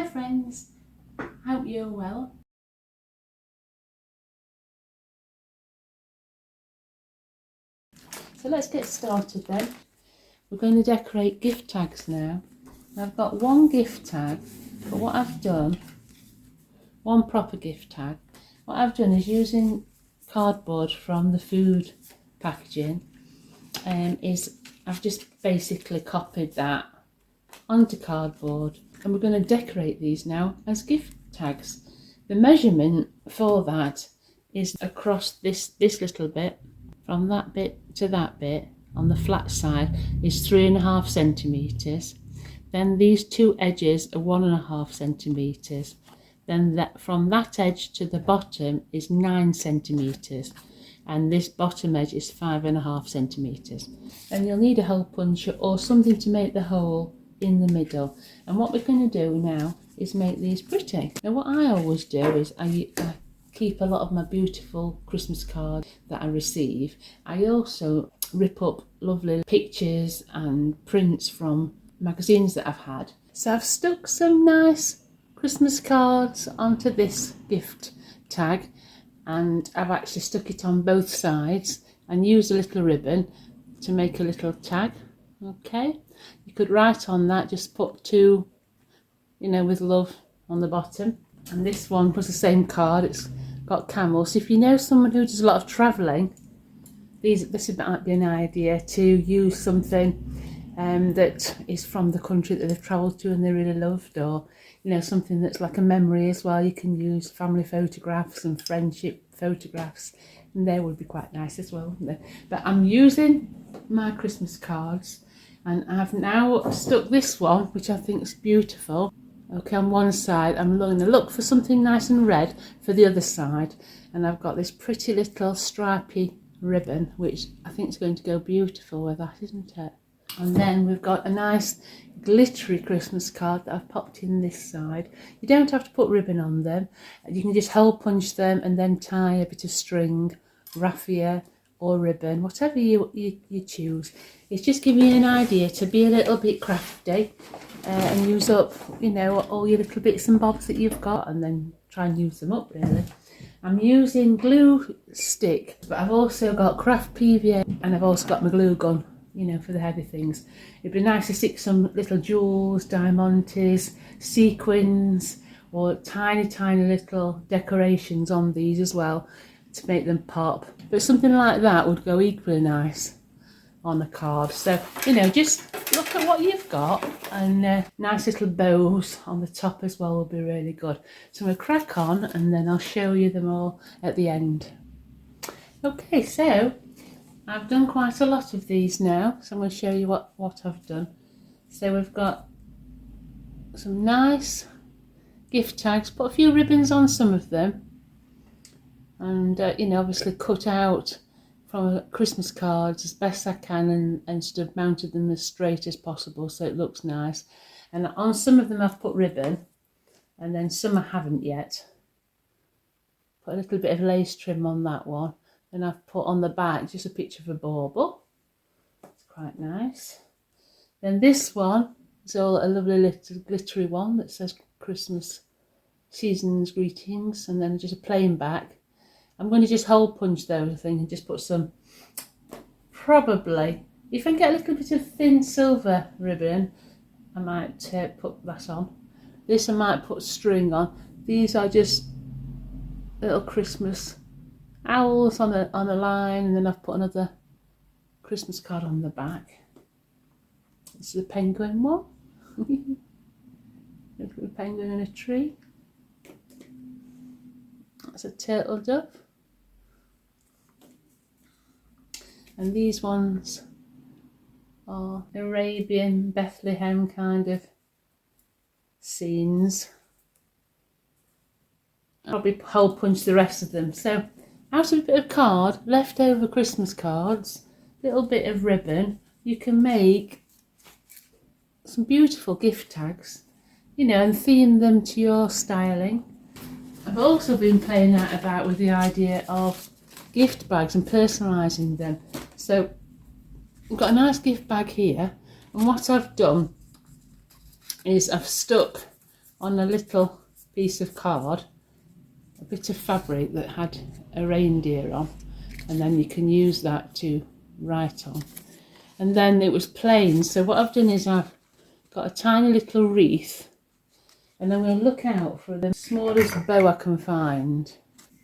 Hi friends, hope you're well. So let's get started then. We're going to decorate gift tags now. I've got one gift tag, but what I've done, one proper gift tag, what I've done is using cardboard from the food packaging, is I've just basically copied that onto cardboard, and we're going to decorate these now as gift tags. The measurement for that is across this little bit, from that bit to that bit on the flat side is 3.5 centimetres. Then these two edges are 1.5 centimetres. Then that from that edge to the bottom is 9 centimetres, and this bottom edge is 5.5 centimetres. And you'll need a hole puncher or something to make the hole in the middle. And what we're going to do now is make these pretty. Now what I always do is I keep a lot of my beautiful Christmas cards that I receive. I also rip up lovely pictures and prints from magazines that I've had. So I've stuck some nice Christmas cards onto this gift tag, and I've actually stuck it on both sides and used a little ribbon to make a little tag. Okay, you could write on that, just put to, with love on the bottom. And this one was the same card, it's got camels. So if you know someone who does a lot of travelling, this might be an idea to use something that is from the country that they've travelled to and they really loved, or something that's like a memory as well. You can use family photographs and friendship photographs, and they would be quite nice as well, wouldn't they? But I'm using my Christmas cards, and I've now stuck this one, which I think is beautiful. Okay, on one side, I'm going to look for something nice and red for the other side, and I've got this pretty little stripy ribbon, which I think is going to go beautiful with that, isn't it? And then we've got a nice glittery Christmas card that I've popped in this side. You don't have to put ribbon on them. You can just hole punch them and then tie a bit of string, raffia or ribbon, whatever you choose. It's just giving you an idea to be a little bit crafty and use up, all your little bits and bobs that you've got, and then try and use them up really. I'm using glue stick, but I've also got craft PVA, and I've also got my glue gun, for the heavy things. It'd be nice to stick some little jewels, diamantes, sequins, or tiny little decorations on these as well to make them pop. But something like that would go equally nice on a card. So, just look at what you've got, and nice little bows on the top as well will be really good. So I'm going to crack on, and then I'll show you them all at the end. Okay, so I've done quite a lot of these now, so I'm going to show you what I've done. So we've got some nice gift tags, put a few ribbons on some of them, and obviously cut out from Christmas cards as best I can, and sort of mounted them as straight as possible so it looks nice. And on some of them I've put ribbon, and then some I haven't yet. Put a little bit of lace trim on that one. Then I've put on the back just a picture of a bauble. It's quite nice. Then this one is all a lovely little glittery one that says Christmas season's greetings, and then just a plain back. I'm going to just hole punch those, I think, and just put some, probably, if I get a little bit of thin silver ribbon, I might put that on. This I might put string on. These are just little Christmas owls on a line, and then I've put another Christmas card on the back. This is a penguin one. Little penguin in a tree. That's a turtle dove. And these ones are Arabian Bethlehem kind of scenes. I'll probably hole punch the rest of them. So out of a bit of card, leftover Christmas cards, little bit of ribbon, you can make some beautiful gift tags, and theme them to your styling. I've also been playing about with the idea of gift bags and personalising them. So I've got a nice gift bag here, and what I've done is I've stuck on a little piece of card, a bit of fabric that had a reindeer on, and then you can use that to write on. And then it was plain, so what I've done is I've got a tiny little wreath, and I'm going to look out for the smallest bow I can find,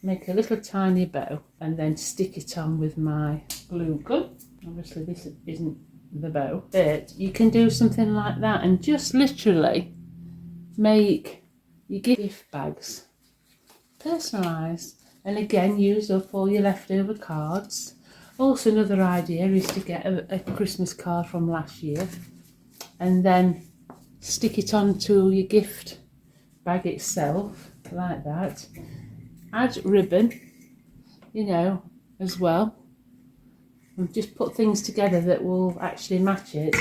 make a little tiny bow, and then stick it on with my glue gun. Obviously this isn't the bow, but you can do something like that and just literally make your gift bags personalised, and again use up all your leftover cards. Also another idea is to get a Christmas card from last year and then stick it onto your gift bag itself like that. Add ribbon, you know, as well, and just put things together that will actually match it.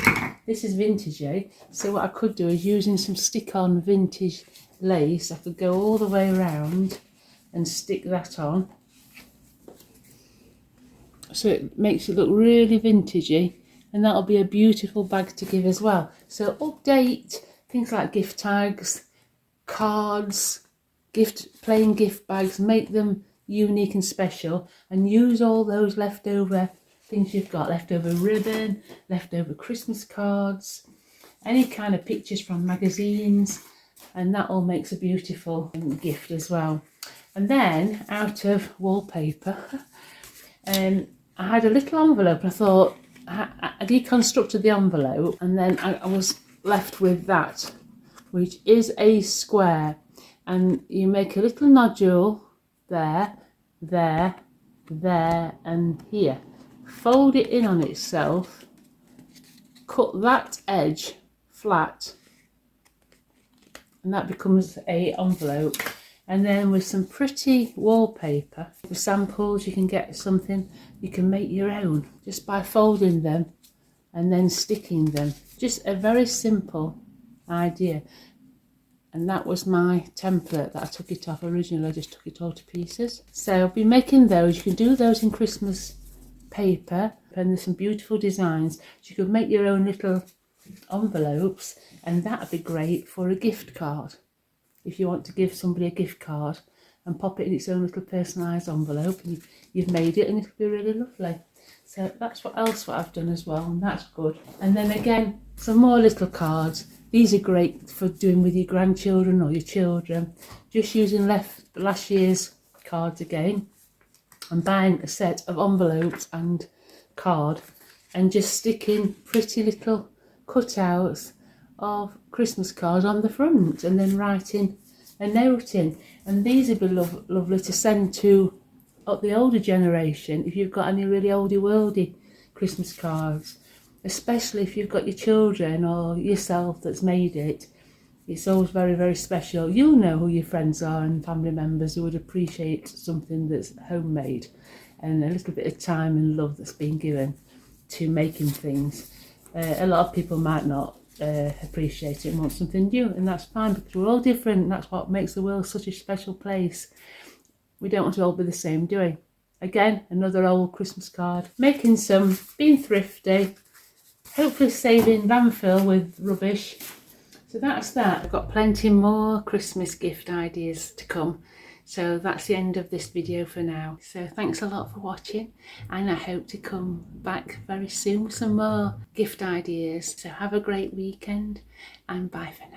This is vintagey, so what I could do is using some stick-on vintage lace, I could go all the way around and stick that on, so it makes it look really vintagey, and that'll be a beautiful bag to give as well. So update things like gift tags, cards, plain gift bags, make them unique and special, and use all those leftover things you've got, leftover ribbon, leftover Christmas cards, any kind of pictures from magazines, and that all makes a beautiful gift as well. And then out of wallpaper, I had a little envelope, and I thought, I deconstructed the envelope, and then I was left with that, which is a square, and you make a little nodule there, there, there, and here. Fold it in on itself, cut that edge flat, and that becomes a envelope. And then with some pretty wallpaper, for samples, you can get something you can make your own just by folding them and then sticking them. Just a very simple idea. And that was my template that I took it off originally. I just took it all to pieces. So I'll be making those. You can do those in Christmas paper, and there's some beautiful designs. So you could make your own little envelopes, and that'd be great for a gift card. If you want to give somebody a gift card and pop it in its own little personalised envelope, and you've made it, and it'll be really lovely. So that's what I've done as well, and that's good. And then again, some more little cards. These are great for doing with your grandchildren or your children. Just using last year's cards again, and buying a set of envelopes and card, and just sticking pretty little cutouts of Christmas cards on the front, and then writing a note in. And these would be lovely to send to the older generation if you've got any really oldie worldy Christmas cards, especially if you've got your children or yourself that's made it. It's always very, very special. You'll know who your friends are and family members who would appreciate something that's homemade, and a little bit of time and love that's been given to making things. A lot of people might not appreciate it and want something new, and that's fine, because we're all different, and that's what makes the world such a special place. We don't want to all be the same, do we? Again, another old Christmas card. Making some, being thrifty, hopefully saving landfill with rubbish. So that's that. I've got plenty more Christmas gift ideas to come. So that's the end of this video for now. So thanks a lot for watching, and I hope to come back very soon with some more gift ideas. So have a great weekend, and bye for now.